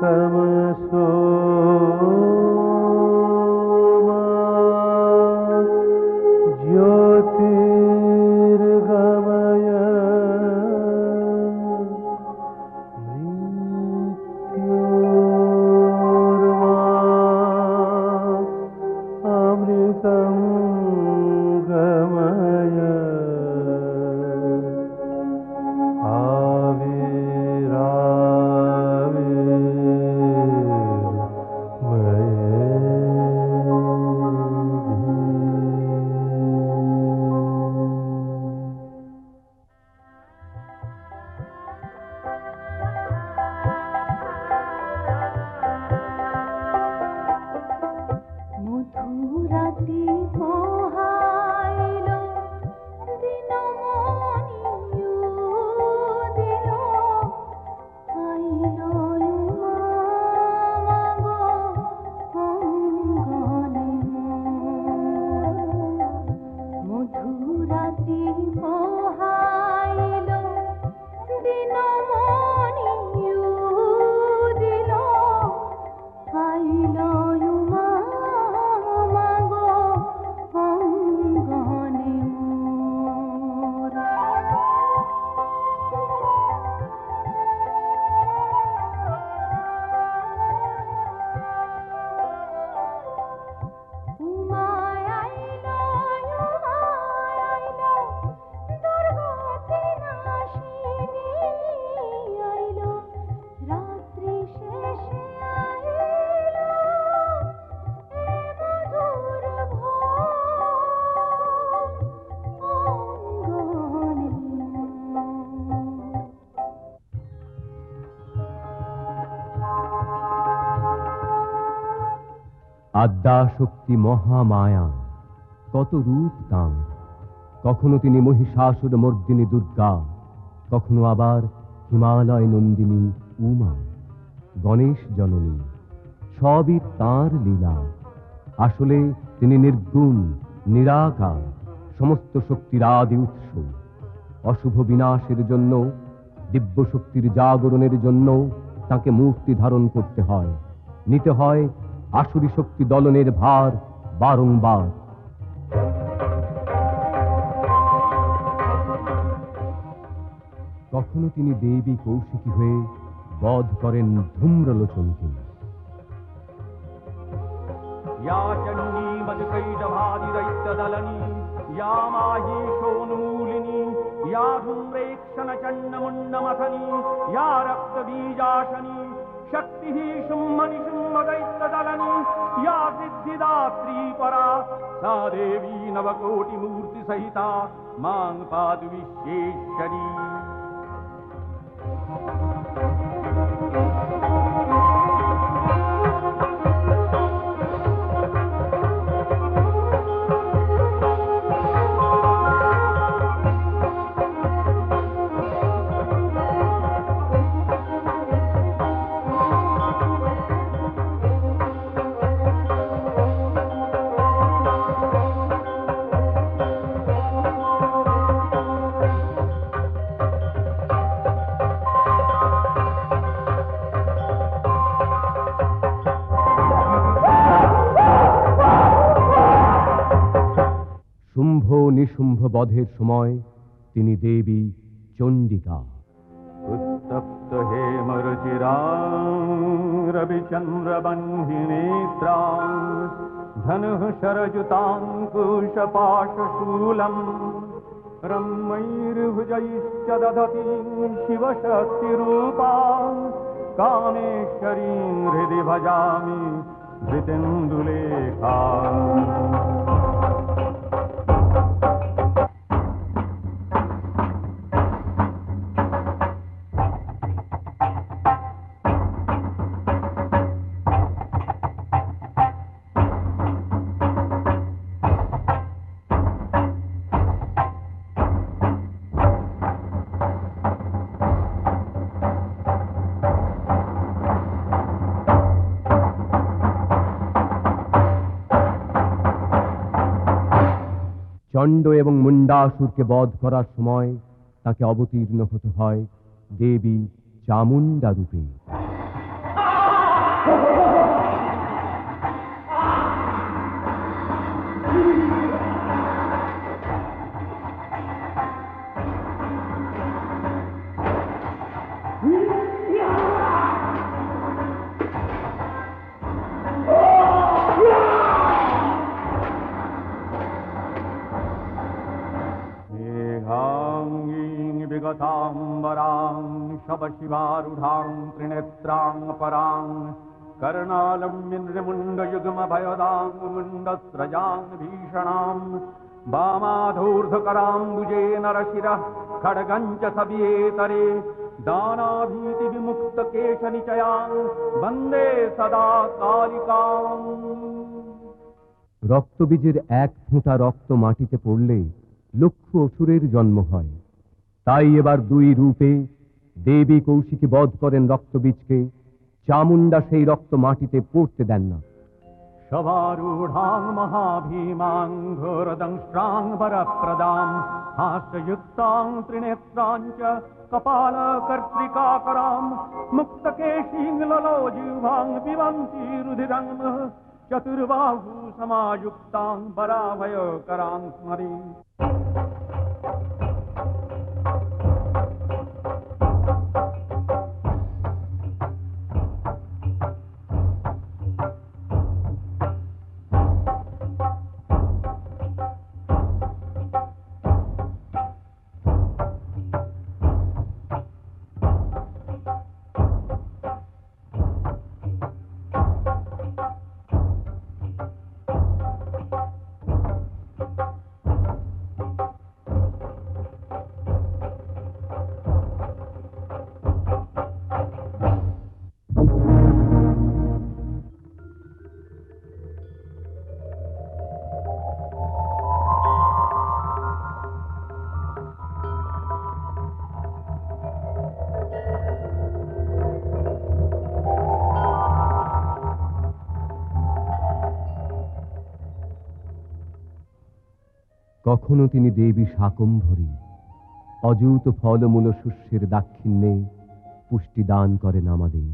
तमसो ज्योतिर्गमय मृत्योर्मा अमृतं गमय আদ্যাশক্তি মহামায়া, কত রূপ তাঁর। কখনো তিনি মহিষাসুর মর্দিনী দুর্গা, কখনো আবার হিমালয় নন্দিনী উমা, গণেশ জননী। সবই তাঁর লীলা। আসলে তিনি নির্গুণ, নিরাকার, সমস্ত শক্তির আদি উৎস। অশুভ বিনাশের জন্য, দিব্য শক্তির জাগরণের জন্য তাকে মূর্তি ধারণ করতে হয়, নিতে হয় আসুরি শক্তি দলনের ভার বারংবার। কখনো তিনি দেবী কৌশিকী হয়ে বধ করেন ধূম্রলোচনকে। या चण्डी मधुकैटभादिदैत्यदलनी, या माहीशोन्मूलिनी, या धूम्रेक्षणचण्डमुण्डमथनी, या रक्तबीजाशनी, शक्तिः शुम्भनिशुम्भदैत्यदलनी, या सिद्धिदात्री परा, सा देवी नवकोटिमूर्तिसहिता मां पातु विश्वेश्वरी। নিশুম্ভ বধের সময় তিনি দেবী চণ্ডিকা। উত্তপ্ত হেমরুচিরাং রবিচন্দ্রবহ্নিনেত্রাং ধনুঃ শরযুতাঙ্কুশপাশশূলম রম্যৈর্ভুজৈশ্চ দধতীং শিবশক্তিরূপাং কামেশ্বরীং হৃদি ভজামি ধৃতেন্দুলেখাং। চণ্ড এবং মুণ্ডাসুরকে বধ করার সময় তাকে অবতীর্ণ হতে হয় দেবী চামুণ্ডা রূপে। शिवारूढां त्रिनेत्रां परां कर्णालम्बिन्द्रमुण्डयुग्मभयदां मुण्डस्रजां भीषणां वामाधूर्धकराम्बुजे नरशिरः खड्गं च सव्येतरे दानाभीतिविमुक्तकेशनिचयां वन्दे सदा कालिकाम्। রক্তবীজের এক ফোঁটা রক্ত মাটিতে পড়লে লক্ষ অসুরের জন্ম হয়। তাই এবার দুই রূপে দেবী কৌশিকী বধ করেন রক্তবীজকে। চামুণ্ডা সেই রক্ত মাটিতে পড়তে দেন না। शवारूढां महाभीमां घोरदंष्ट्रां वरप्रदां हास्ययुक्तां त्रिनेत्रां च कपालकर्त्रिकाकरां मुक्तकेशीं ललोजिह्वां पिबन्ती रुधिरं चतुर्बाहु समायुक्तां वराभयकरां स्मरे। কখনো তিনি দেবী শাকম্ভরী অযুত ফলমূল শস্যের দাক্ষিণ্যে পুষ্টি দান করেন আমাদের।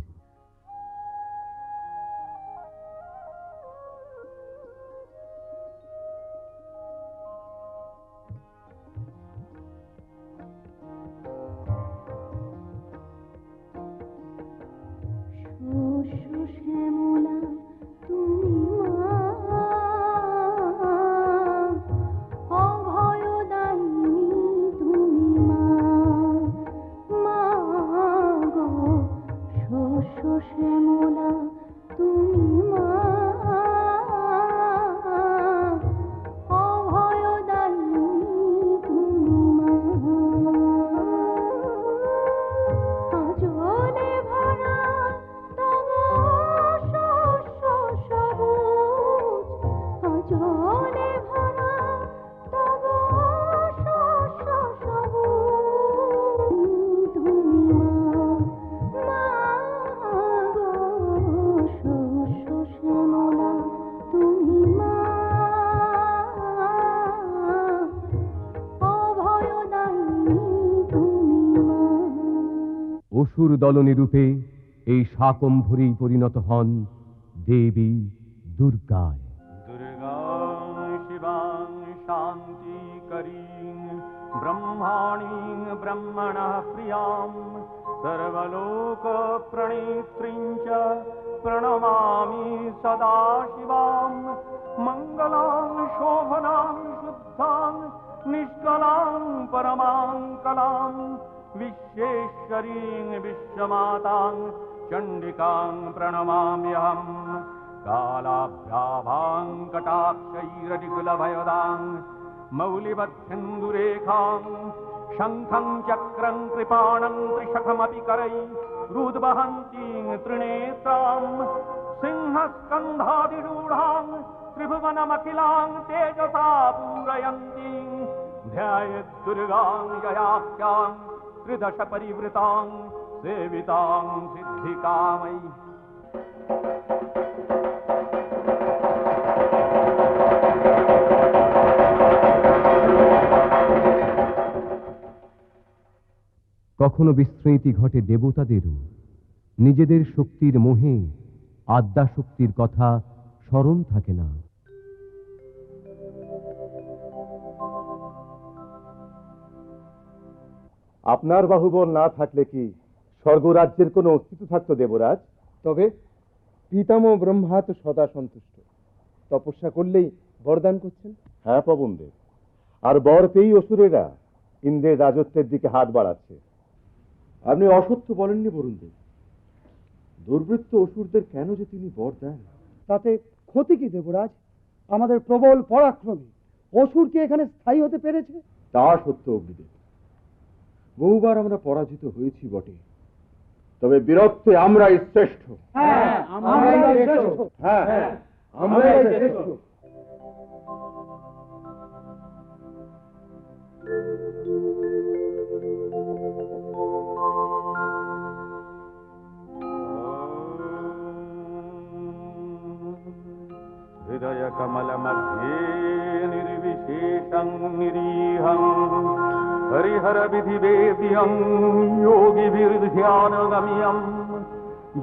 অসুর দলনী রূপে এই শাকম্ভরী পরিণত হন দেবী দুর্গায়। दुर्गां शिवां शान्तिकरीं ब्रह्माणीं ब्रह्मणः प्रियां सर्वलोकप्रणेत्रीं च प्रणमामि सदा शिवां। मङ्गलां शोभनां शुद्धां निष्कलां परमां कलां विश्वेश्वरीं विश्वमातां चण्डिकां प्रणमाम्यहम्। कालाभ्याभां कटाक्षैरनिकुलभयदां मौलिबद्धेन्दुरेखां शङ्खं चक्रं कृपाणं त्रिशखमपि करैरुद्वहन्तीं त्रिनेत्रां सिंहस्कन्धादिरूढां त्रिभुवनमखिलां तेजसा पूरयन्तीं ध्यायेद्दुर्गां ययाख्यां त्रिदश परिवृतां सेवितां सिद्धिकामयि। কখনো বিস্মৃতি ঘটে দেবতাদেরও। নিজেদের শক্তির মোহে আদ্যা শক্তির কথা স্মরণ থাকে না। আপনার বাহুবল না থাকলে কি স্বর্গরাজ্যের কোনো অস্তিত্ব থাকতো দেবরাজ? তবে পিতামহ ব্রহ্মা তো সদা সন্তুষ্ট, তপস্যা করলেই বরদান করছেন। হ্যাঁ পবনদেব, আর বর পেয়েই অসুরেরা ইন্দ্রের রাজত্বের দিকে হাত বাড়াচ্ছে। আপনি অসত্য বলেননি বরুণদেব। দুর্বৃত্ত অসুরদের কেন যে তিনি বর দেন? তাতে ক্ষতি কি দেবরাজ? আমাদের প্রবল পরাক্রমী অসুর কি এখানে স্থায়ী হতে পেরেছে? তা সত্য অগ্নিদেব, বহুবার আমরা পরাজিত হয়েছি বটে, তবে বীরত্বে আমরাই শ্রেষ্ঠ। হ্যাঁ, আমরাই শ্রেষ্ঠ। হ্যাঁ, আমরাই শ্রেষ্ঠ। হৃদয় কমল মধ্যে নির্বিশেষং নিরীহং হরিহর বিধি বেদ্যং যোগীভির্ধ্যানগম্যং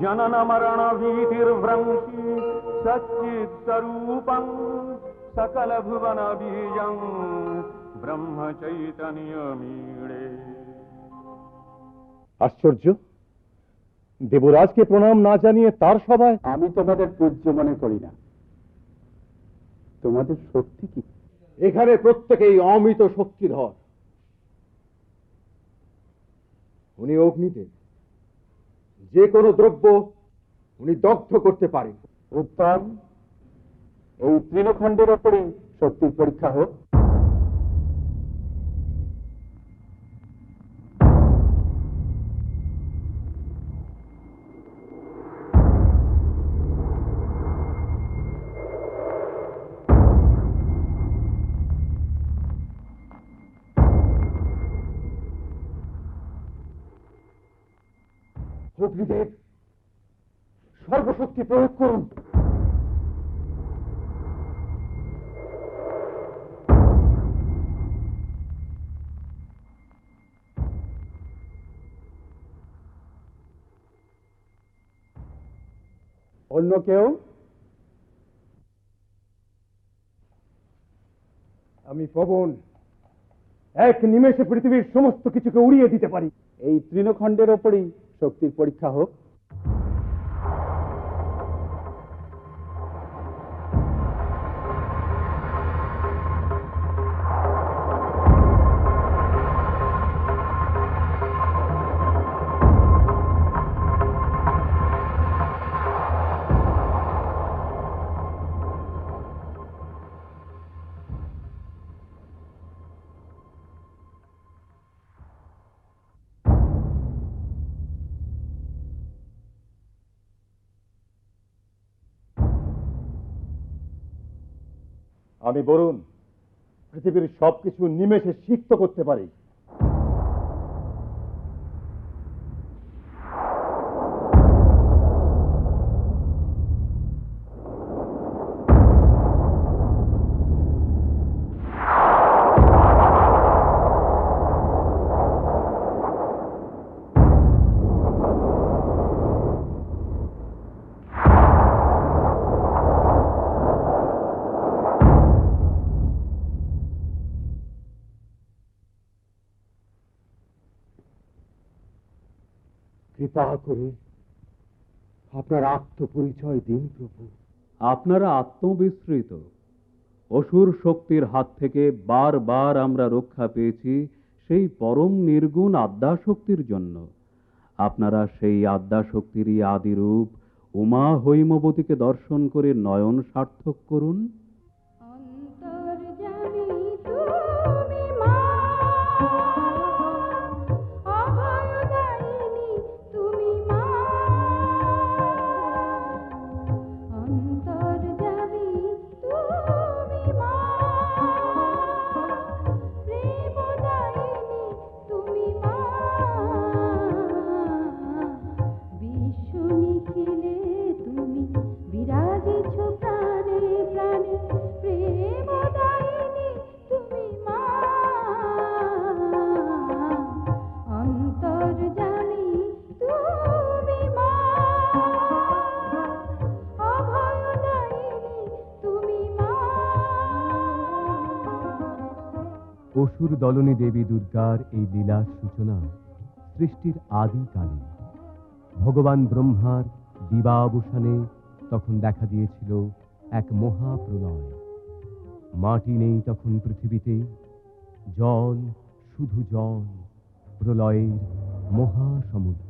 জনন মরণ ভীতির্ভ্রংশি সচ্চিৎ স্বরূপং সকল ভুবন বীজং ব্রহ্ম চৈতন্যমীড়ে। আশ্চর্য, দেবরাজকে প্রণাম না জানিয়ে তার সভায়? আমি তোমাদের পূজ্য মনে করি না। তোমাদের শক্তি কি? এখানে প্রত্যেকেই অমিত শক্তিধর। উনি অগ্নিদেব, যে কোনো দ্রব্য উনি দগ্ধ করতে পারেন। উত্তম, এই তৃণখণ্ডের ওপরে শক্তির পরীক্ষা হোক। অগ্নিদেব, সর্বশক্তি প্রয়োগ করুন। অন্য কেউ? আমি পবন, এক নিমেষে পৃথিবীর সমস্ত কিছুকে উড়িয়ে দিতে পারি। এই তৃণখণ্ডের ওপরেই শক্তির পরীক্ষা হোক। আমি বরুণ, পৃথিবীর সবকিছু নিমেষে সিক্ত করতে পারি। কৃপা করে আপনার আত্মপরিচয় দিন প্রভু। আপনারা আত্মবিস্মৃত। অসুর শক্তির হাত থেকে বারবার আমরা রক্ষা পেয়েছি সেই পরম নির্গুণ আদ্যাশক্তির জন্য। আপনারা সেই আদ্যাশক্তিরই আদিরূপ উমা হৈমবতীকে দর্শন করে নয়ন সার্থক করুন। অসুর দলনী দেবী দুর্গার এই লীলার সূচনা সৃষ্টির আদিকালে। ভগবান ব্রহ্মার দিবাবসানে তখন দেখা দিয়েছিল এক মহাপ্রলয়। মাটি নেই তখন পৃথিবীতে, জল, শুধু জল, প্রলয়ের মহাসমুদ্র।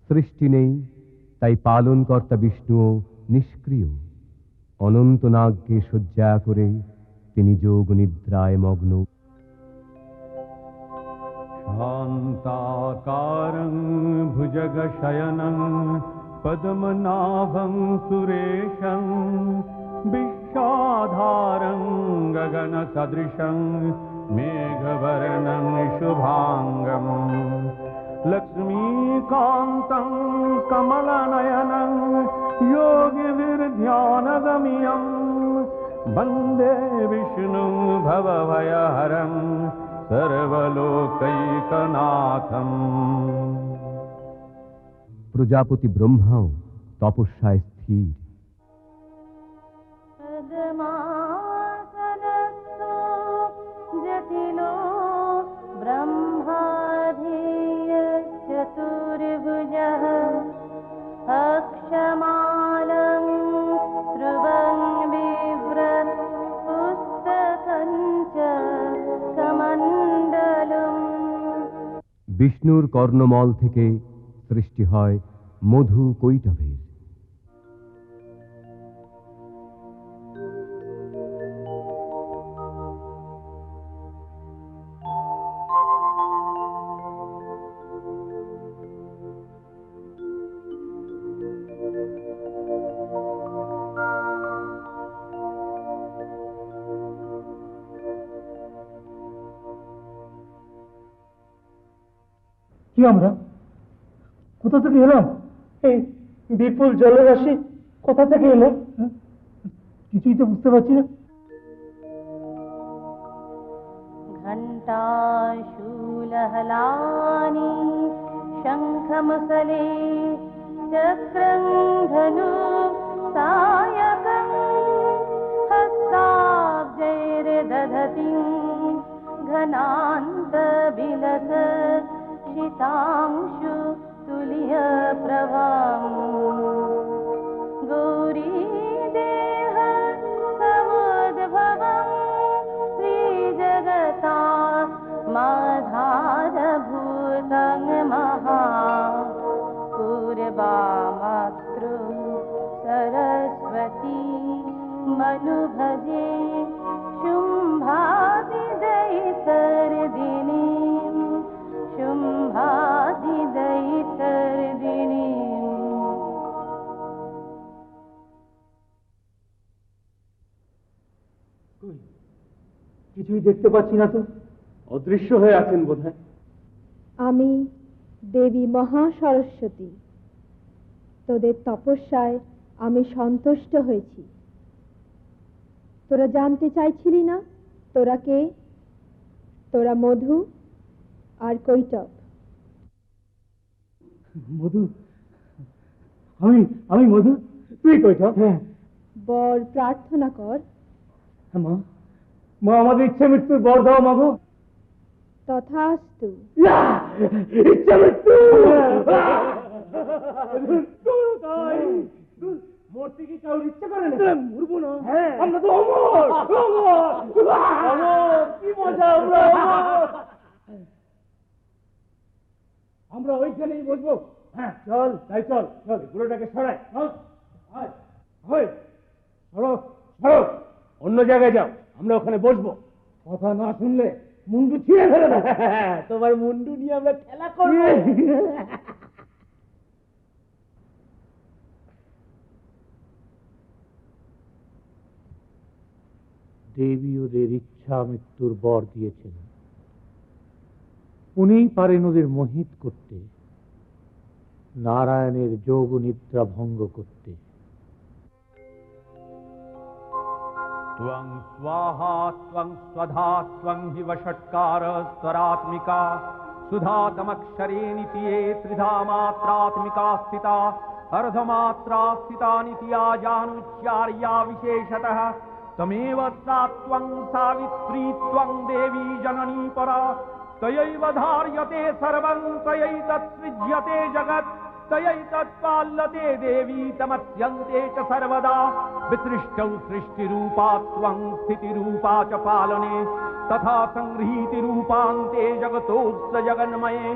সৃষ্টি নেই, তাই পালনকর্তা বিষ্ণুও নিষ্ক্রিয়। অনন্ত নাগকে শয্যা করে তিনি যোগ নিদ্রায় মগ্ন। शान्ताकारं भुजगशयनं पद्मनाभं सुरेशं विश्वाधारं गगनसदृशं मेघवर्णं शुभाङ्गं लक्ष्मीकान्तं कमलनयनं योगिभिर्ध्यानगम्यं वन्दे विष्णुं भवभयहरं सर्वलोकैकनाथम्। প্রজাপতি ব্রহ্মাও তপস্যায় স্থির। पद्मासनस्थो जटिलो ब्रह्माधीयश्चतुर्भुजः अक्षमालं स्रुवं बिभ्रत् पुस्तकं च कमण्डलम्। বিষ্ণুর কর্ণমল থেকে সৃষ্টি হয় মধু কৈটভের। কি আমরা কোথা থেকে এলাম? এই বিপুল জলরাশি কোথা থেকে এলো? কিছুই তো বুঝতে পারছি না। घण्टाशूलहलानि शङ्खमुसले चक्रं धनु सायकं हस्ताब्जैर्दधतिं घनान्तबिलसत्शितांशु तुल्यप्रभां गौरीदेह समुद्भवं श्रीजगता माधारभूतं महा पूर्वामातृ सरस्वती मनुभजे शुम्भादिदैतर्दिनीं शुम्भादिदैतर्दिनीं। কিছুই দেখতে পাচ্ছি না তো। অদৃশ্য হয়ে আছেন বোধহয়। আমি দেবী মহাসরস্বতী। তোদের তপস্যায় আমি সন্তুষ্ট হয়েছি। তোরা জানতে চাইছিলি না তোরা কে? তোরা মধু আর কৈটভ। মধু? আমি মধু, তুই কৈটভ। হ্যাঁ বর প্রার্থনা কর। মা, মা আমাদের ইচ্ছা মৃত্যুর বর দাও মাগো। তথাস্তু। ইচ্ছা মৃত্যু মরতে কি কারোর ইচ্ছা করে না? মরবো না, আমরা তো অমর। কি মজা, আমরা ওইখানেই বসবো। হ্যাঁ চল, তাই চল চল, গুলোটাকে সরাই। সরো সরো, অন্য জায়গায় যাও, আমরা ওখানে বসবো। কথা না শুনলে মুন্ডু ছিঁড়ে ফেলে না। তোমার মুন্ডু নিয়ে আমরা খেলা করবো। দেবী ওদের ইচ্ছা মৃত্যুর বর দিয়েছেন। উনিই পারেন ওদের মোহিত করতে, নারায়ণের যোগ নিদ্রা ভঙ্গ করতে। त्वं स्वाहा त्वं स्वधा त्वं हि वषट्कार स्वरात्मिका सुधातमक्षरे नित्ये त्रिधा मात्रात्मिका स्थिता अर्धमात्रा स्थिता नित्या जानुच्चार्या विशेषतः तमेव सा त्वं सावित्री त्वं देवी जननी परा तयैव धार्यते सर्वं तयैतत्सृज्यते जगत् तयैतत्पाल्यते देवी तमस्यन्ते च सर्वदा विसृष्टौ सृष्टिरूपा त्वं स्थितिरूपा च पालने तथा संगृहीतिरूपान्ते जगतोऽस्य जगन्मये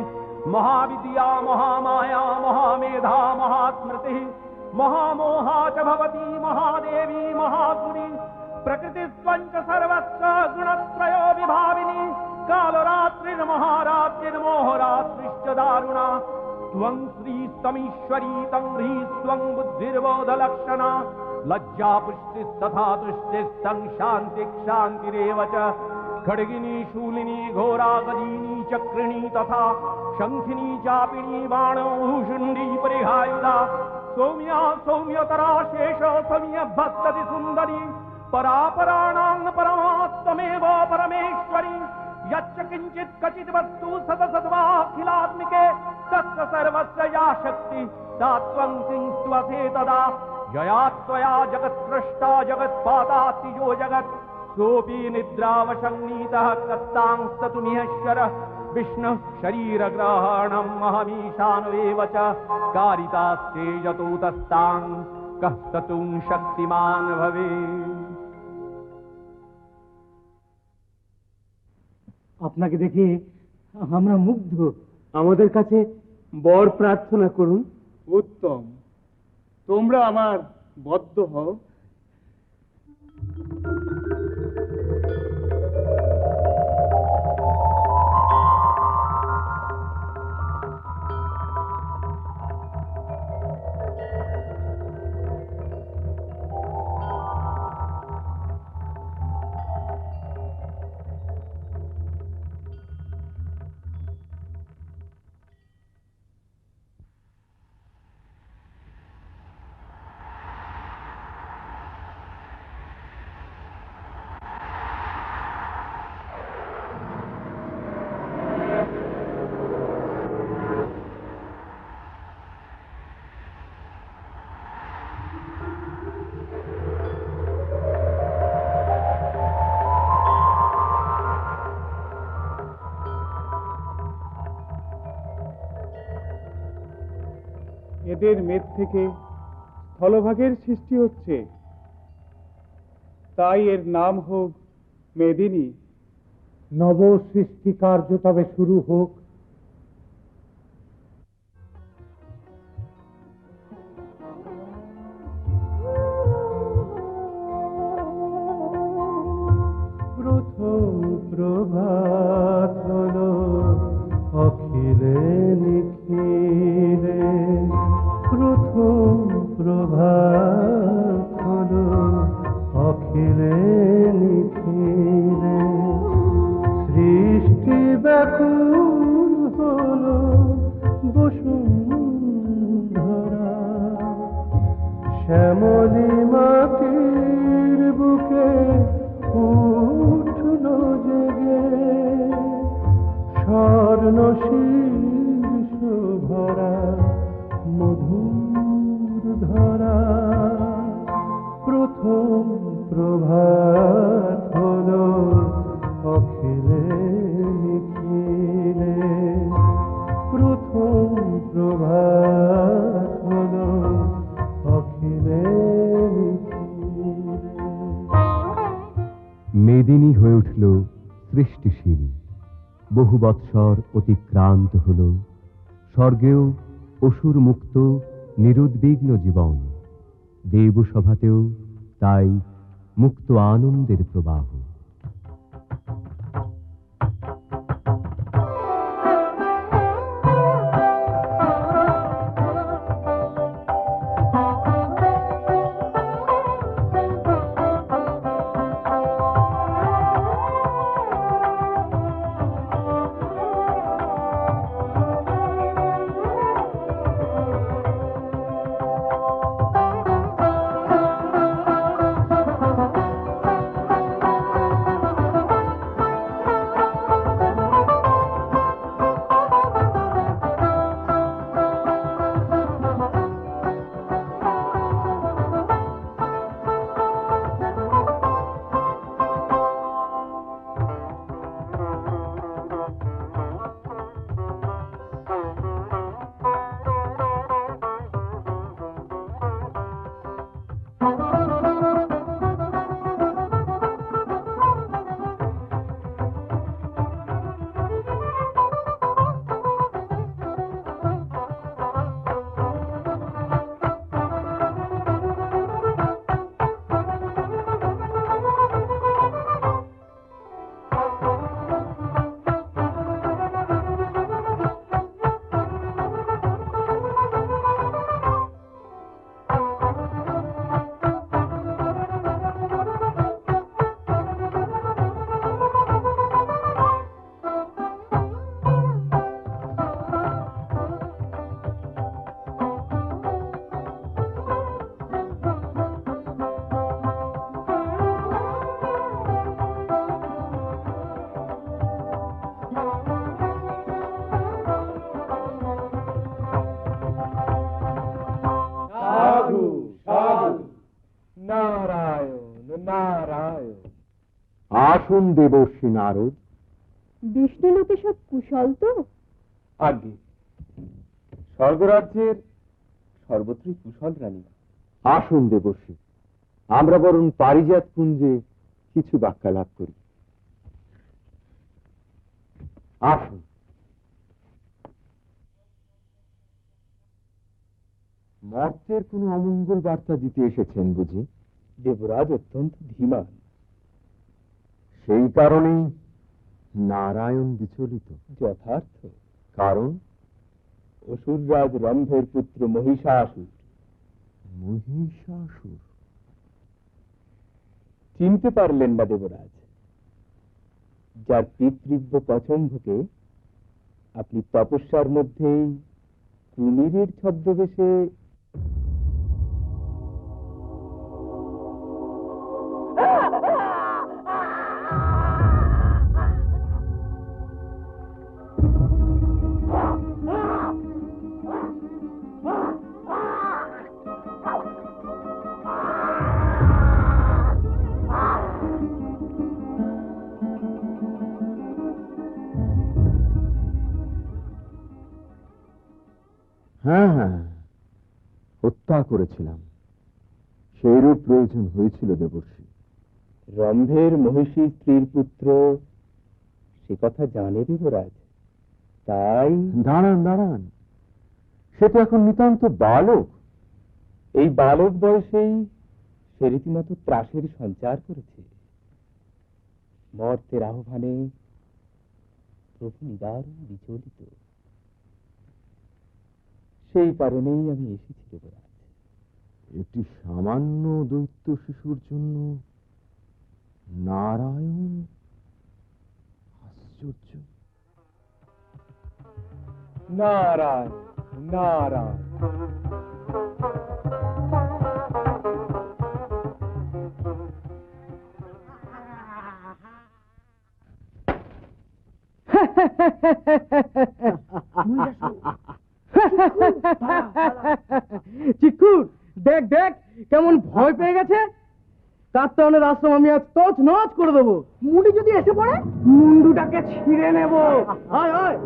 महाविद्या महामाया महामेधा महास्मृतिः महामोहा च भवती महादेवी महासुरी प्रकृतिस्त्वञ्च सर्वस्य गुणत्रयो विभाविनी कालरात्रिर्महारात्रिर्मोहरात्रिश्च दारुणा त्वं श्रीस्तमीश्वरी तं ह्रीस्त्वं बुद्धिर्बोधलक्षणा लज्जा पुष्टिस्तथा तुष्टिस्तं शान्तिक्षान्तिरेव च खड्गिनी शूलिनी घोरा गदीनी चक्रिणी तथा शंखिनी चापिणी बाणभूषुण्डी परिहायुधा सौम्या सौम्यतरा शेष सौम्य भक्तति सुन्दरी परापराणां परमात्मेव परमेश्वरी यच्च किञ्चित् क्वचित् वस्तु सतसद्वाखिलात्मिके तस्य सर्वस्य या शक्ति सा त्वं सिंस्त्वसे तदा यया त्वया जगत्सृष्टा जगत्पादातिजो जगत् सोऽपि निद्रावशन्नीतः कस्तांस्ततुमिहेश्वरः विष्णुः शरीरग्रहणम् अहमीशानवेव च कारितास्ते यतोतस्तां कः स्तुं शक्तिमान् भवेत्। আপনাকে দেখে আমরা মুগ্ধ। আমাদের কাছে বর প্রার্থনা করুন। উত্তম, তোমরা আমার বদ্ধ হও। এদের মেদ থেকে স্থলভাগের সৃষ্টি হচ্ছে, তাই এর নাম হোক মেদিনী। নব সৃষ্টি কার্য তবে শুরু হোক। প্রথম প্রভাত হলো অখিলে নিখিলে, প্রথম প্রভাত হলো অখিলে নিখিলে, সৃষ্টি ব্যাকুল হলো বসুন্ধরা, শ্যামলী মাটির বুকে উঠল জেগে, স্বর্ণ শীর্ষ ভরা মধুর ধরা, প্রথম প্রভাত হলো অখিলে নিখিলে, প্রথম প্রভাত হলো অখিলে নিখিলে। মেদিনী হয়ে উঠল সৃষ্টিশীল, বহু বৎসর অতিক্রান্ত হল, স্বর্গেও অসুর মুক্ত নিরুদ্বিগ্ন জীবন, দেবসভাতেও তাই মুক্ত আনন্দের প্রবাহ। নারায়ণ। আসুন দেবর্ষী নারদ। বিষ্ণুলোকে সব কুশল তো? আগে স্বর্গরাজ্যের সর্বত্রই কুশল রানী। আসুন দেবর্ষী, আমরা বরং পারিজাত কুঞ্জে কিছু বাক্যালাপ করি। আসুন। মর্তের কোনো অমঙ্গল বার্তা দিতে এসেছেন বুঝি? দেবরাজ অত্যন্ত ধীমান। সেই কারণেই নারায়ণ বিচলিত। যথার্থ। কারণ অসুররাজ রম্ভের পুত্র মহিষাসুর। মহিষাসুর? চিনতে পারলেন না দেবরাজ? যার পিতৃব্য পছন্দকে আপনি তপস্যার মধ্যেই কুমিরের ছদ্মবেশে হ্যাঁ হ্যাঁ, হত্যা করেছিলাম। সেইরূপ প্রয়োজন হয়েছিল দেবর্ষী। রম্ভের মহিষী স্ত্রীর পুত্র, সে কথা জানে দেবরাজ। তাই দাঁড়ান দাঁড়ান, সে তো এখন নিতান্ত বালক। এই বালক বয়সেই সে রীতিমতো ত্রাসের সঞ্চার করেছে। মর্তের আহ্বানে প্রভু নিদারুণ বিচলিত। সেই কারণেই আমি এসেছি দেবরাজ। একটি সামান্য দৈত্য শিশুর জন্য নারায়ণ? আশ্চর্য। নারায়ণ নারায়ণ। চিকুর দেখ দেখ কেমন ভয় পেয়ে গেছে। কাত্তায়নের আশ্রম আমি আজ তছ নছ করে দেবো। মুন্ডি যদি এসে পড়ে, মুন্ডুটাকে ছিঁড়ে নেব। আয় আয়।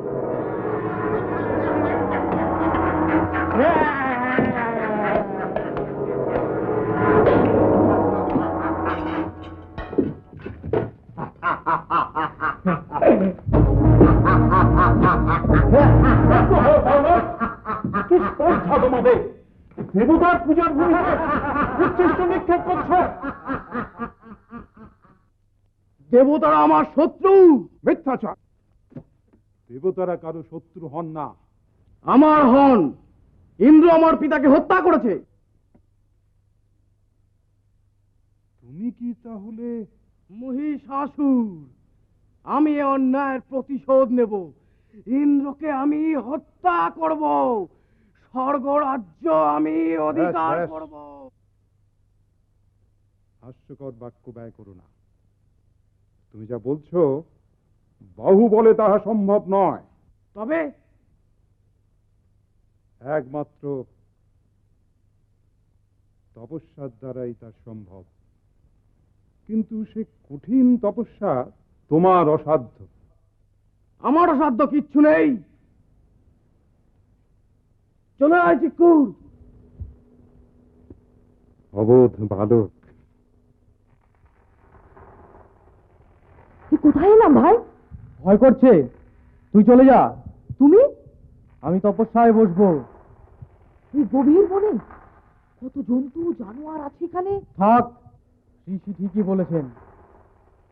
দেবতার পূজার ভূমিতে উচ্ছিষ্ট নিক্ষেপ করছ। দেবতারা আমার শত্রু। মিথ্যাচার। দেবতারা কারো শত্রু হন না। আমার হন। ইন্দ্র আমার পিতাকে হত্যা করেছে। তুমি কি তাহলে মহিষাসুর? আমি এ অন্যায়ের প্রতিশোধ নেব। ইন্দ্রকে আমি হত্যা করব। স্বর্গরাজ্য আমি অধিকার ব্যাস, ব্যাস। করব। হাস্যকর বাক্য ব্যয় করো না। তুমি যা বলছো বাহু বলে তাহা সম্ভব নয়। তবে একমাত্র তপস্যার দ্বারাই তা সম্ভব। কিন্তু সে কঠিন তপস্যা তোমার অসাধ্য। আমার অসাধ্য কিচ্ছু নেই। চলে আয় চিকুর। অবোধ বালক। কোথায় এলাম ভাই? ভয় করছে? তুই চলে যা। তুমি? আমি তপস্যায় বসবো। এই গভীর বনে কত জন্তু জানোয়ার আছে এখানে। থাক, ঋষি ঠিকই বলেছেন।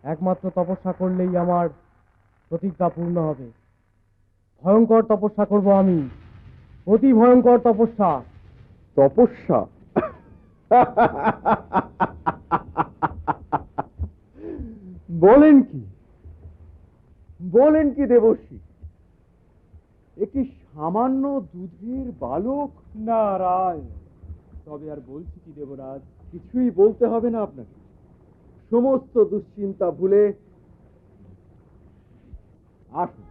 একমাত্র তপস্যা করলেই আমার প্রতিজ্ঞা পূর্ণ হবে। ভয়ঙ্কর তপস্যা করব আমি, অতি ভয়ঙ্কর তপস্যা। তপস্যা? বলেন কি, বলেন কি দেবর্ষী? একটি সামান্য দুধের বালক? নারায়ণ। তবে আর বলছি কি দেবরাজ? কিছুই বলতে হবে না আপনাকে। সমস্ত দুশ্চিন্তা ভুলে আসুন।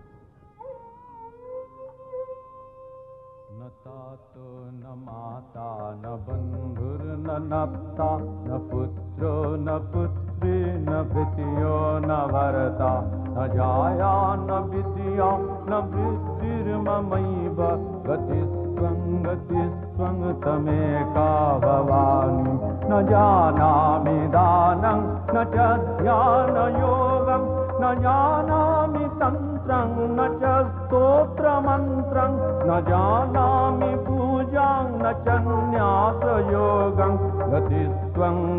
न तातो न माता न बन्धुर्न नप्ता न पुत्रो न पुत्री न भृत्यो न भर्ता न जाया न विद्या न वृत्तिर्ममैव गतिस्त्वं तमेका भवानि न जानामि दानं न च ध्यानयोगं न जानामि तन्त्रं न च स्तोत्रमन्त्रं न जानामि पूजां न च न्यासयोगं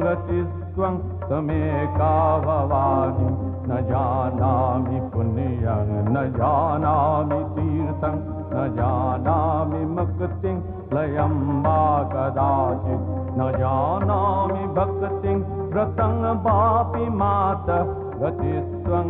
गतिस्त्वं तमेका भवानि न जानामि पुण्यं न जानामि तीर्थं न जानामि मुक्तिं लयं वा कदाचित् न जानामि भक्तिं व्रतं वापि माता गतिस्त्वं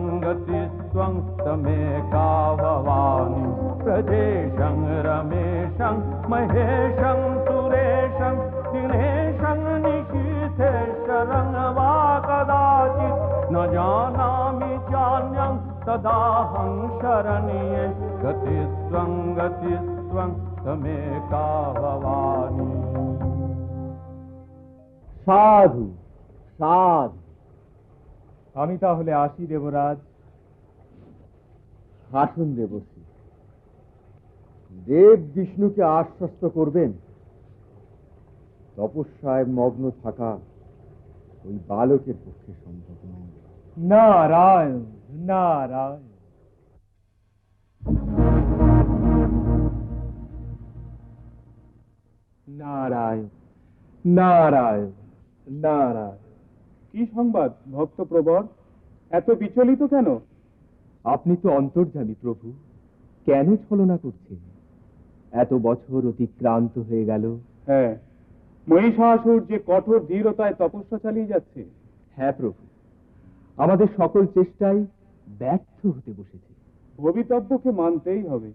तमेका भवानि प्रजेशं रमेशं महेशं सुरेशं दिनेशं निशीथेश्वरं वा कदाचित् न जानामि चान्यं तदाहं शरण्ये गतिस्त्वं तमेका भवानि। সাধু সাধু। আমি তাহলে আসি দেবরাজ। আসুন দেবশ্রী, দেব বিষ্ণুকে আশ্বস্ত করবেন তপস্যায় মগ্ন থাকা ওই বালকের পক্ষে সম্ভব নয়। নারায়ণ নারায়ণ। নারায়ণ নারায়ণ নারায়ণ। কি সংবাদ ভক্তপ্রবর? এত বিচলিত কেন? আপনি তো অন্তর্যামী প্রভু, কেন ছলনা করছেন? এত বছর অতিক্রান্ত হয়ে গেল। হ্যাঁ, মহিষাসুর যে কঠোর ধীরতায় তপস্যা চালিয়ে যাচ্ছে। হ্যাঁ প্রভু, আমাদের সকল চেষ্টাই ব্যর্থ হতে বসেছে। ভবিতব্যকে মানতেই হবে,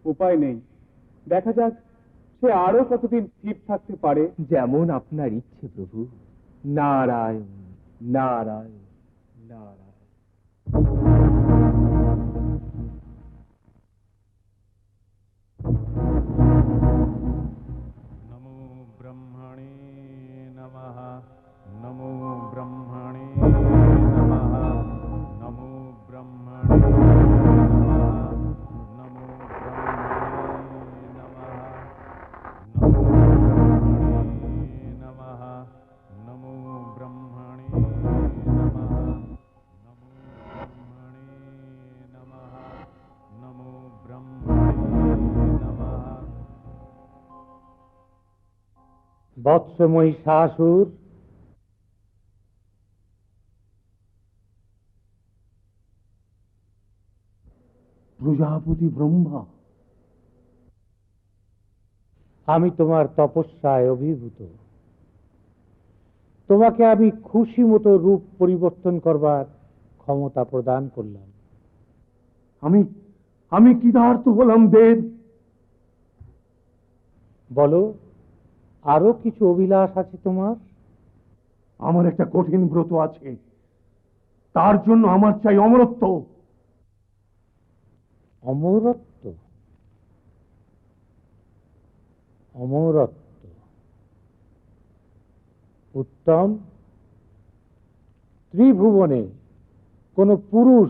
উপায় নেই। দেখা যাক সে আরো কতদিন স্থির থাকতে পারে। যেমন আপনার ইচ্ছে প্রভু। নারায়ণ নারায়ণ নারায়ণ। नमो ब्रह्मणे नमः नमो ब्रह्मणे नमः नमो ब्रह्मणे नमः नमो ब्रह्मणे नमः नमो ब्रह्मणे नमः नमो ब्रह्मणे नमः नमो ब्रह्मणे नमः नमो ब्रह्मणे नमः। বৎস মহিষাসুর, প্রজাপতি ব্রহ্মা, আমি তোমার তপস্যায় অভিভূত। তোমাকে আমি খুশি মতো রূপ পরিবর্তন করবার ক্ষমতা প্রদান করলাম। আমি কৃতার্থ হলাম দেব। বলো, আরো কিছু অভিলাষ আছে তোমার? আমার একটা কঠিন ব্রত আছে, তার জন্য আমার চাই অমরত্ব। অমরত্ব? অমরত্ব উত্তম। ত্রিভুবনে কোন পুরুষ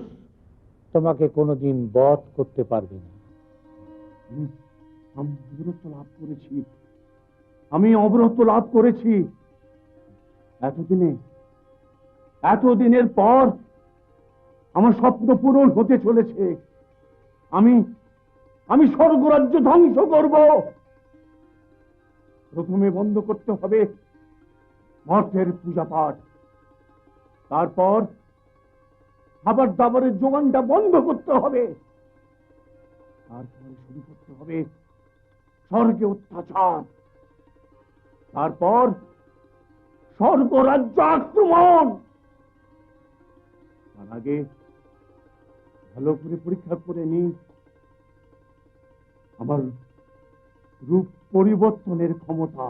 তোমাকে কোনোদিন বধ করতে পারবে না। আমি অমরত্ব লাভ করেছি। এতদিনের পর আমার স্বপ্ন পূরণ হতে চলেছে। আমি স্বর্গরাজ্য ধ্বংস করব। প্রথমে বন্ধ করতে হবে মর্তের পূজা পাঠ, তারপর খাবার দাবারের যোগানটা বন্ধ করতে হবে, তারপরে শুরু করতে হবে স্বর্গে অত্যাচার, তারপর স্বর্গরাজ্য আক্রমণ। তার আগে ভালো করে পরীক্ষা করে নি আমার রূপ পরিবর্তনের ক্ষমতা।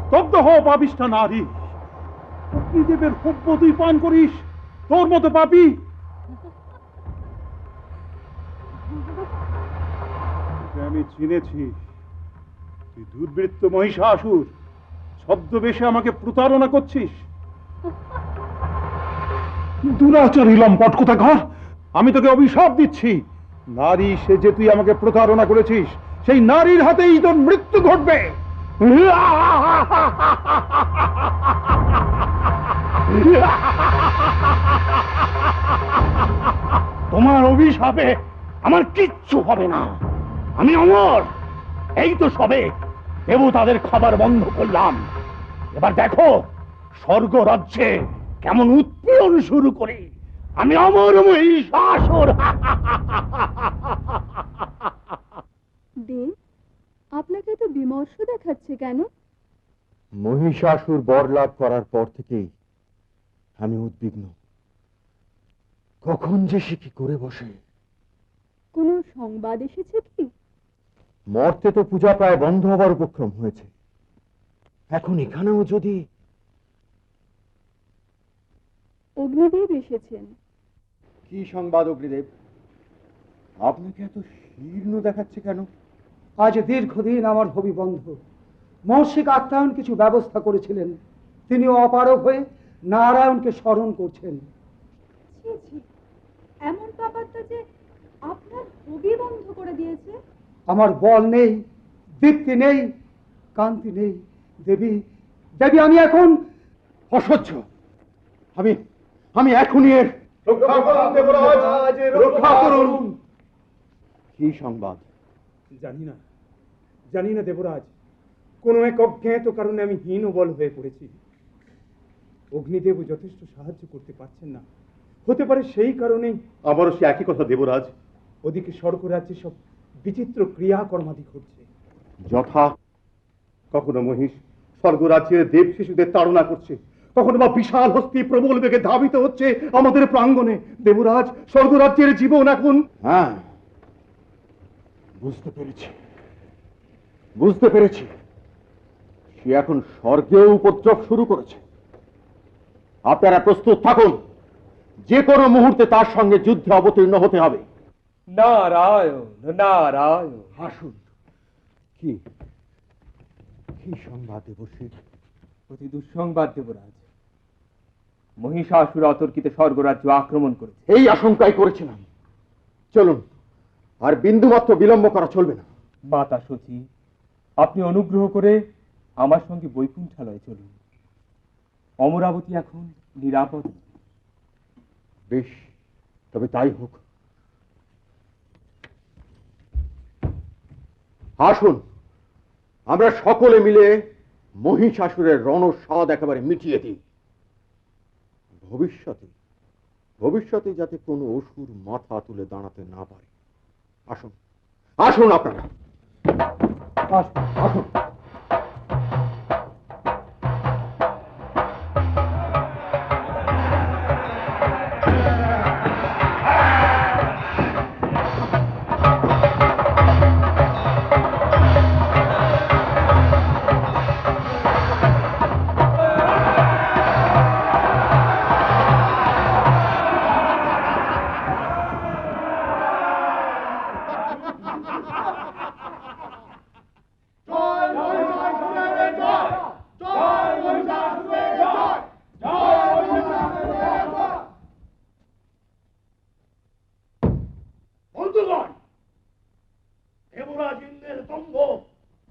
স্তব্ধ হ পাপিষ্ঠা নারী, অগ্নিদেবের সভ্য তুই পান করিস, তোর মতো পাপী? আমি চিনেছি, তুই দুর্বৃত্ত মহিষাসুর, ছদ্মবেশে আমাকে প্রতারণা করছিস। দুরাচারী লম্পট কোথাকার, আমি তোকে অভিশাপ দিচ্ছি, নারী সেজে তুই আমাকে প্রতারণা করেছিস, সেই নারীর হাতেই তোর মৃত্যু ঘটবে। তোমার অভিশাপে আমার কিচ্ছু হবে না, আমি অমর। এই তো সবে দেবতাদের খাবার বন্ধ করলাম, এবার দেখো স্বর্গ রাজ্যে কেমন উৎপীড়ন শুরু করি। আমি অমর মহিষাসুর। দেব, আপনাকে তো বিমর্ষ দেখাচ্ছে কেন? মহিষাসুর বরলাভ করার পর থেকেই আমি উদ্বিগ্ন, কখন যে সে কি করে বসে। কোনো সংবাদ এসেছে কি? মর্তে তো পূজা প্রায় বন্ধ হবার উপক্রম হয়েছে, এখন এখানেও যদি। অগ্নিদেব এসেছেন। কি সংবাদ অগ্নিদেব? আপনাকে এত শীর্ণ দেখাচ্ছে কেন? আজ দীর্ঘদিন আমার হবি বন্ধু মৌসিক আত্মায়ন কিছু ব্যবস্থা করেছিলেন, তিনি অপারগ হয়ে নারায়ণকে স্মরণ করছেন। এমন পাপাত্তা যে আপনার হবি বন্ধ করে দিয়েছে। আমার বল নেই, দীপ্তি নেই, কান্তি নেই। দেবী দেবী, আমি এখন অসহ্য। আমি এখনই এর রক্ষা করুন দেবরাজ, রক্ষা করুন। কি সংবাদ? জানি না দেবরাজ, কোন এক অজ্ঞাত কারণে আমি হীনবল হয়ে পড়েছি। অগ্নিদেব যথেষ্ট সাহায্য করতে পারছেন না, হতে পারে সেই কারণেই। আমারও সে একই কথা দেবরাজ। ওদিকে স্বর্গ রাজ্যে সব বিচিত্র ক্রিয়াকর্মাদি ঘটছে। যথা কখনো মহিষ স্বর্গ রাজ্যের দেব শিশুদের তাড়না করছে, কখনো বা বিশাল হস্তি প্রবল বেগে ধাবিত হচ্ছে আমাদের প্রাঙ্গণে। দেবরাজ, স্বর্গ রাজ্যের জীবন এখন। হ্যাঁ, বুঝতে পেরেছি সে এখন স্বর্গেও উপদ্রব শুরু করেছে। আপনারা প্রস্তুত থাকুন, যে কোনো মুহূর্তে তার সঙ্গে যুদ্ধে অবতীর্ণ হতে হবে। নারায়ণ নারায়ণ। আসুন। কি কি সংবাদ দেবশ্রী? অতি দুঃসংবাদ দেবরাজ, মহিষাসুর অতর্কিতে স্বর্গরাজ্য আক্রমণ করেছে। এই আশঙ্কাই করেছিলাম। চলুন, আর বিন্দুমাত্র বিলম্ব করা চলবে না। মাতা সতী, আপনি অনুগ্রহ করে আমার সঙ্গে বৈকুণ্ঠালয়ে চলুন। অমরাবতী এখন নিরাপদ। বেশ, তবে তাই হোক। আসুন, আমরা সকলে মিলে মহিষাসুরের রণস্বাদ একেবারে মিটিয়ে দিই। ভবিষ্যতে যাতে কোনো অসুর মাথা তুলে দাঁড়াতে না পারে। আসুন আসুন আপনারা, আসুন।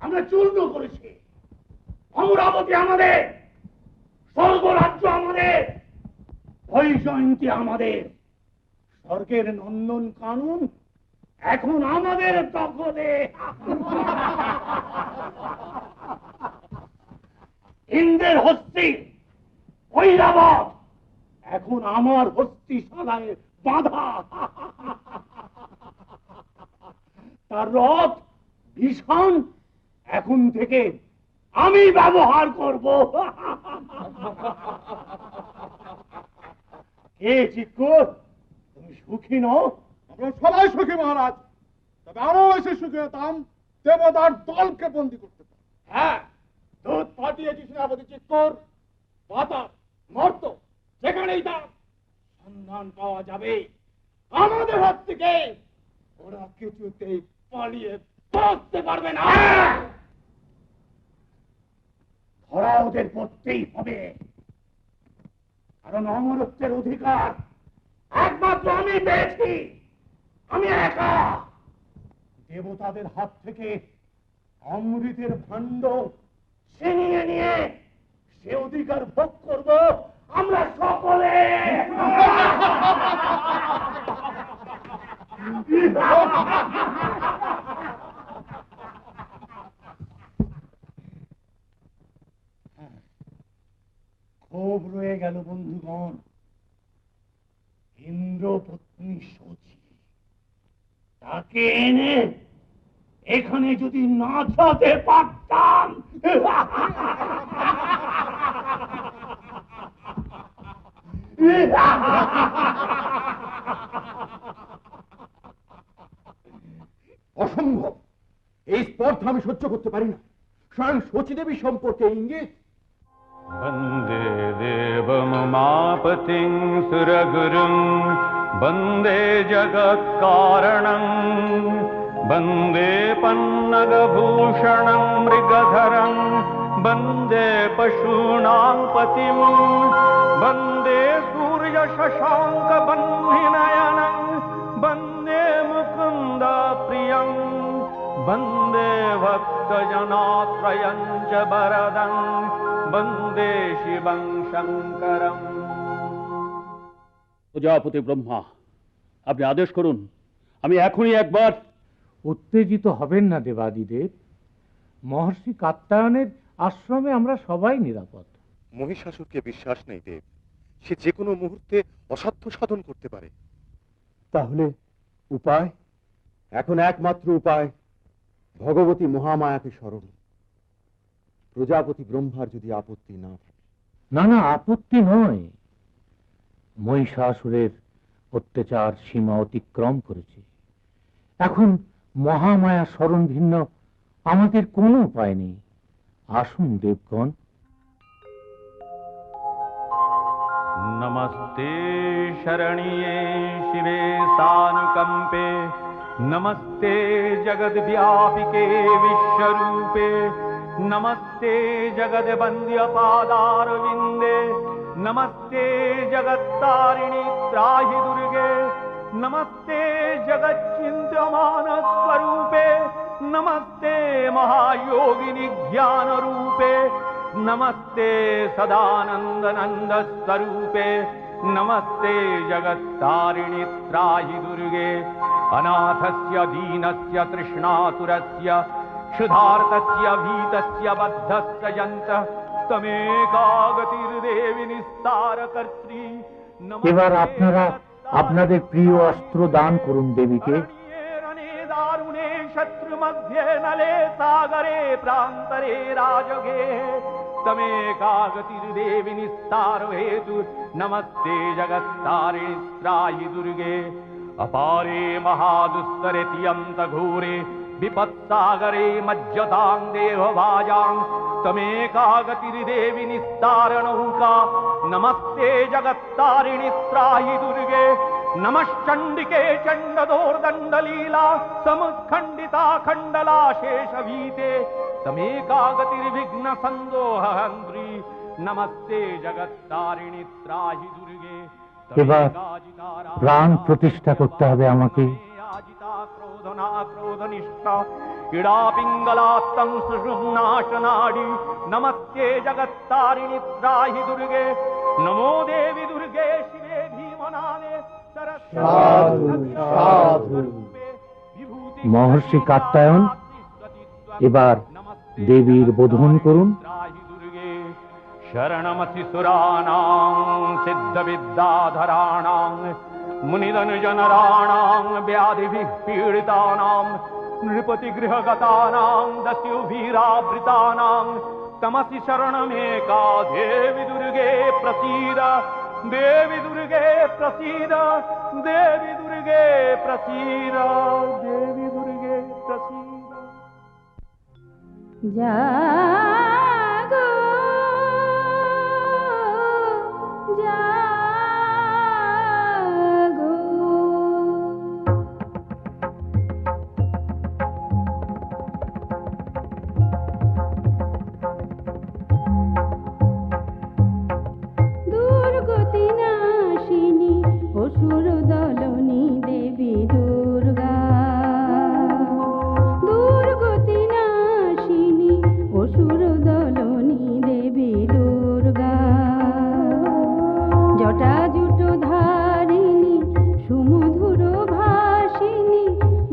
আমরা চূর্ণ করেছি। অমরাবতী আমাদের, স্বর্গরাজ্য আমাদের, বৈজয়ন্তী আমাদের, স্বর্গের নন্দন কানন এখন আমাদের দখলে। ইন্দ্রের হস্তি ঐরাবত এখন আমার হস্তিশালায় বাঁধা। তার রথ ভীষণ এখন থেকে আমি ব্যবহার করব। কে চিক্কর, তুমি সুখী নও? আমরা সবাই সুখী মহারাজ, তবে আরো এসে সুখী হতাম দেবতার দলকে বন্দী করতে পারি। হ্যাঁ, দুধ পাঠিয়েছি সেনাপতি চিক্কর। বাতাস মর্ত যেখানেই তার সন্ধান পাওয়া যাবে আমাদের হাত থেকে ওরা কিছুতেই পালিয়ে বাঁচতে পারবে না। ধরা ওদের পড়তেই হবে, কারণ অমরত্বের অধিকার একমাত্র আমি পেয়েছি। আমি একা দেবতাদের হাত থেকে অমৃতের ভাণ্ড ছিনিয়ে নিয়ে সে অধিকার ভোগ করব আমরা সকলে। খুব রয়ে গেল বন্ধুগণ, ইন্দ্রপত্নী শচী, তাকে এনে এখানে যদি নাচাতে পারতাম। অসম্ভব, এই স্পর্ধা আমি সহ্য করতে পারি না। স্বয়ং শচীদেবী সম্পর্কে ইঙ্গিত। বন্দে দেবমাপতিং সুরগুরুং বন্দে জগৎকারণং বন্দে পন্নগভূষণং মৃগধরং বন্দে পশূনাং পতিম বন্দে সূর্য শশাঙ্ক বহ্নিনয়নং বন্দে মুকুন্দ প্রিয়ং বন্দে ভক্তজনাশ্রয়ং চ বরদং বন্দে শিবং শঙ্করম। প্রজাপতি ব্রহ্মা, আপনি আদেশ করুন, আমি এখনই একবার। উত্তেজিত হবেন না দেবাদিদেব, মহর্ষি কাত্যায়নের আশ্রমে আমরা সবাই নিরাপদ। মহিষাসুরকে বিশ্বাস নেই দেব, সে যে কোনো মুহূর্তে অসাধ্য সাধন করতে পারে। তাহলে উপায়? এখন একমাত্র উপায় ভগবতী মহামায়াকে স্মরণ। প্রজাপতি ব্রহ্মার যদি আপত্তি না থাকে। না না, আপত্তি নয়, মহিষাসুরের অত্যাচার সীমা অতিক্রম করেছে। এখন মহামায়া স্মরণ ভিন্ন আমাদের কোনো উপায় নেই। আসুন দেবগণ। नमस्ते शरण्ये शिवे सानुकंपे नमस्ते जगद्व्यापिके विश्वरूपे नमस्ते जगद्वन्द्य पादारविन्दे नमस्ते जगत्तारिणि त्राहि दुर्गे नमस्ते जगच्चिन्त्यमान स्वरूपे नमस्ते महायोगिनि ज्ञान रूपे नमस्ते सदानंद नंद स्वरूपे नमस्ते जगत्तारिणि त्राहि दुर्गे अनाथस्य दीनस्य तृष्णातुरस्य क्षुधार्तस्य भीतस्य बद्धस्य यन्तः तमेकागतिर्देवि निस्तारकर्त्री। এবার আপনারা আপনাদের প্রিয় অস্ত্র দান করুন দেবীকে। दारुणे शत्रु मध्ये नले सागरे प्रान्तरे राजगे तमेकागतिर्देवि निस्तार हेतु नमस्ते जगत्तारिणि त्राहि दुर्गे अपारे महादुस्तरे तियन्त घोरे विपत्सागरे मज्जतां देवभाजां तमेकागतिर्देवि निस्तारणौका नमस्ते जगत्तारिणि त्राहि दुर्गे नमश्चंडिके चंडदोर्दंडलीला समुत्खंडिता खंडला शेषभीते तमेकागतिर्विघ्न संदोहंद्री नमस्ते जगत्तारिणि त्राहि दुर्गे। এবার প্রাণ প্রতিষ্ঠা করতে হবে আমাকে। क्रोधना क्रोधनिष्ठा इड़ा पिंगलात्तं सुषुम्नाशनाडी नमस्ते जगत्तारिणि त्राहि दुर्गे नमो देवी दुर्गे शिवे भीमनादे মহর্ষি কাত্যায়ন এবার দেবীর বোধন করুন। शरणमसि सुराणां सिद्धविद्याधराणां मुनिजनराणां व्याधिभिः पीडितानां नृपतिगृहगतानां दस्युभिरावृतानां तमसि शरणमेका देवी दुर्गे प्रसीद देवी दुर्गे प्रसीद देवी दुर्गे प्रसीद देवी दुर्गे प्रसीद। जागो অসুর দলনী দেবী দুর্গা দুর্গতি নাশিনী অসুর দলনী দেবী দুর্গা জটাজুট ধারিণী সুমধুর ভাসিনী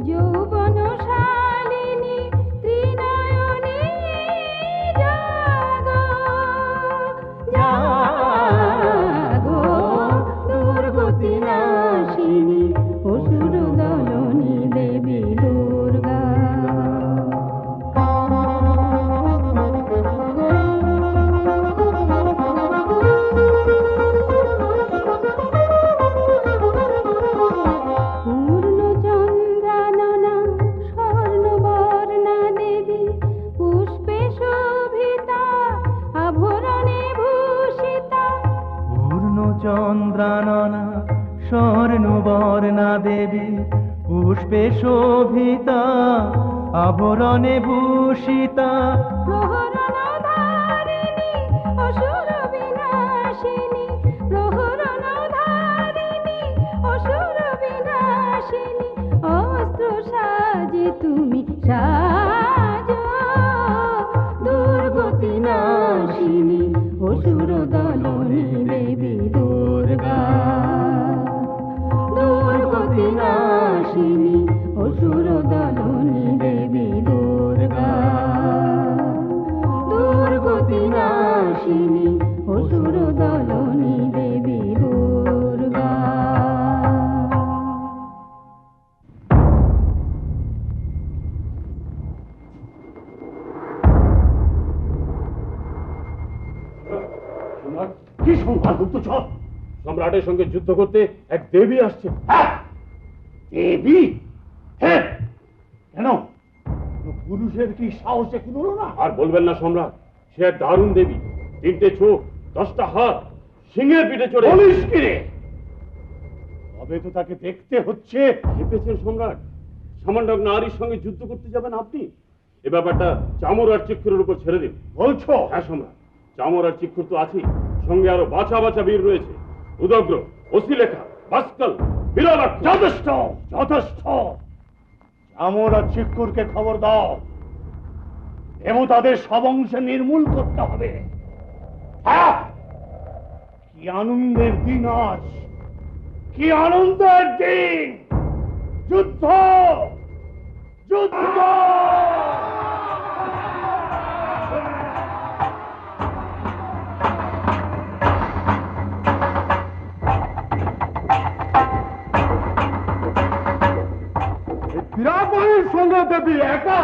যৌবন শালিনী ত্রিনয়নী জাগো জাগো দুর্গতি নাশিনী অসুর দলনী দেবী দুর্গা। পূর্ণচন্দ্রাননা স্বর্ণবর্ণা দেবী পুষ্পে শোভিতা আভরণে ভূষিতা পূর্ণচন্দ্রাননা স্বর্ণবর্ণা দেবী পুষ্পে শোভিতা আভরণে ভূষিতা প্রহরণধারিণী অসুর বিনাশিনী প্রহরণধারিণী অসুর বিনাশিনী অস্ত্র সাজে তুমি সাজো দুর্গতি নাশিনী অসুর দলনী দেবী দুর্গা দুর্গতি নাশিনী অসুর দলনী দেবী দুর্গা দুর্গতি নাশিনী অসুর দলনী দেবী দুর্গা। কি সংবাদ গুপ্তচর? সম্রাটের সঙ্গে যুদ্ধ করতে এক দেবী আসছে। দেবী? হ্যাঁ, কেন পুরুষের কি সাহসে কুলোলো না? আর বলবেন না সম্রাট, সে এক দারুণ দেবী, 3টে চোখ, 10টা হাত, সিংহের পিঠে চড়ে। বলিস কি রে? তবে তো তাকে দেখতে হচ্ছে। খেপেছেন সম্রাট? সামান্য নারীর সঙ্গে যুদ্ধ করতে যাবেন আপনি? এ ব্যাপারটা চামর আর চিক্ষুরের উপর ছেড়ে দিন। বলছো? হ্যাঁ সম্রাট, চামর আর চিক্ষুর তো আছেই, সঙ্গে আরো বাছা বাছা বীর রয়েছে। উদগ্র, অসিলেখা, ভাস্কল, বিরলাক্ষ। যথেষ্ট যথেষ্ট। চামর আর চিক্ষুরকে খবর দাও, দেবতাদের সব অংশে নির্মূল করতে হবে। কি আনন্দের দিন আজ, কি আনন্দের দিন! যুদ্ধ যুদ্ধ! বিরাটবাড়ির সঙ্গে দেবী একা?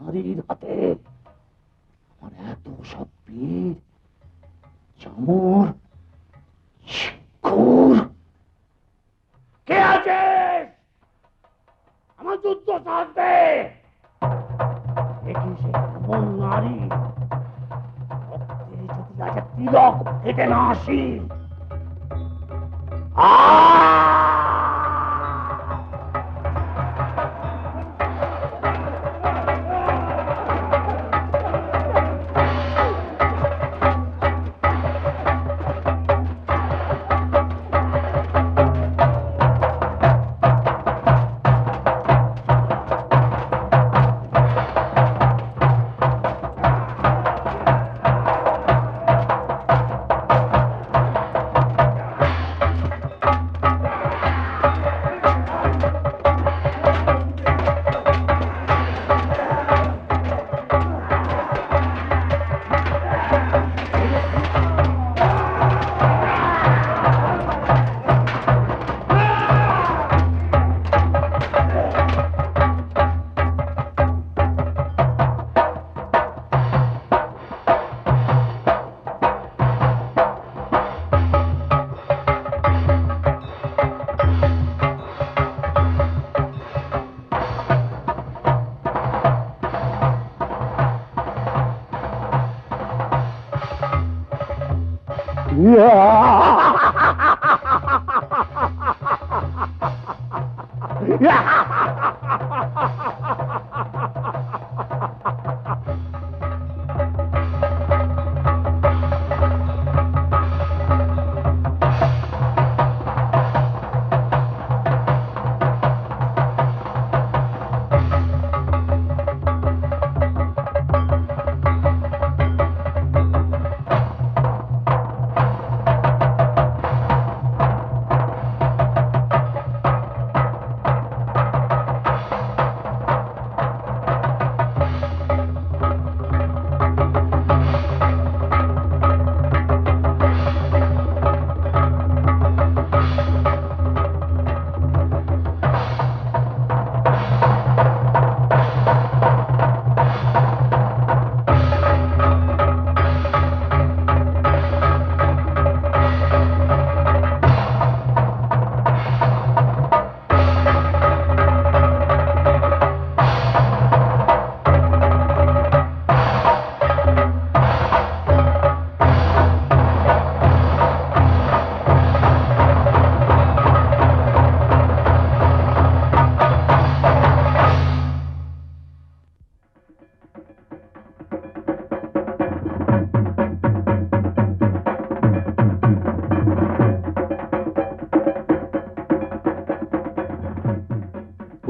নারীর হাতে আমার এত সব বীর চামর শিক্ষুর কে আছে আমার যুদ্ধ থাকবে দেখি সে এমন নারী রক্তে যদি আজ তিলক ফেটে না আসি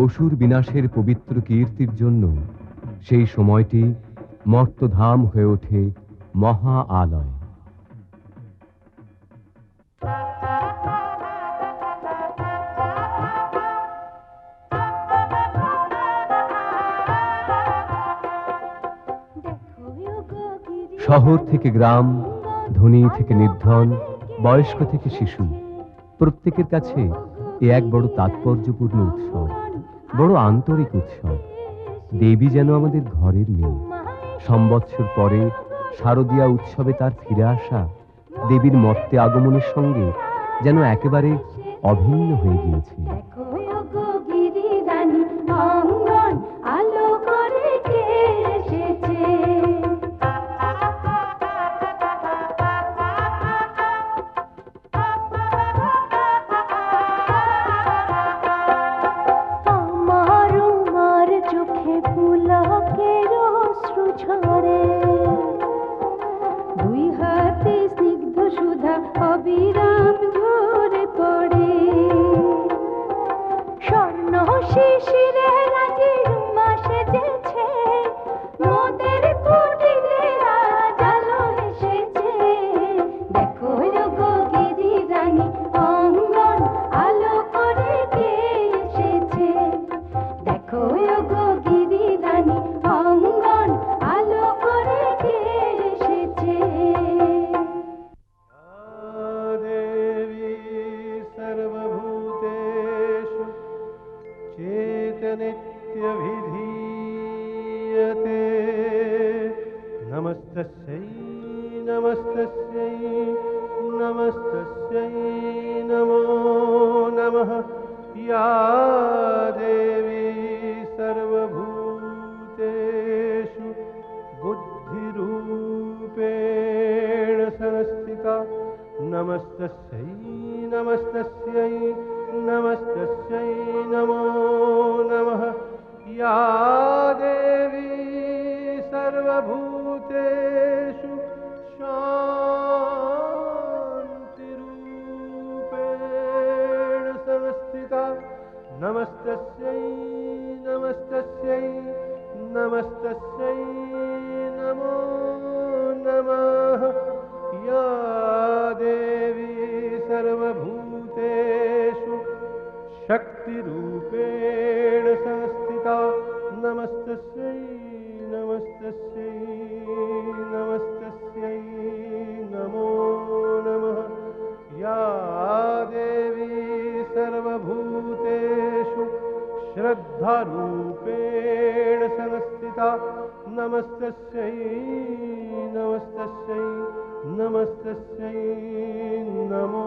অসুর বিনাশের পবিত্র কীর্তির জন্য সেই সময়টি মর্তধাম হয়ে ওঠে মহা আলয়। শহর থেকে গ্রাম, ধনী থেকে নির্ধন, বয়স্ক থেকে শিশু, প্রত্যেকের কাছে এ এক বড় তাৎপর্যপূর্ণ উৎসব, বড় আন্তরিক উৎসব। দেবী যেন আমাদের ঘরের মেয়ে। সম্বৎসর পরে শারদীয়া উৎসবে তার ফিরে আসা দেবীর মর্তে আগমনের সঙ্গে যেন একেবারে অভিন্ন হয়ে গিয়েছে। অবিরাম ঝরে পড়ে স্বর্ণ শিশিরে রাজির মাসে যেছে মোদের কুটিরে রাজালো এসেছে। দেখো গো গিরি রানী অঙ্গন আলো করে কে এসেছে। দেখো গো গিরি রানী অঙ্গন আলো नमस्तस्यै नमस्तस्यै नमस्तस्यै नमो नमः या देवी सर्वभूतेषु बुद्धिरूपेण संस्थिता नमस्तस्यै नमस्तस्यै नमस्तस्यै नमो नमः या देवी सर्वभूतेषु शान्तिरूपेण संस्थिता नमस्तस्यै नमस्तस्यै नमस्तस्यै नमो नमः या देवी सर्वभूतेषु शक्तिरूपेण संस्थिता नमस्तस्यै नमस्तस्यै नमस्तस्यै नमो नमः या देवी सर्वभूतेषु श्रद्धारूपेण संस्थिता नमस्तस्यै नमस्तस्यै नमस्तस्यै नमो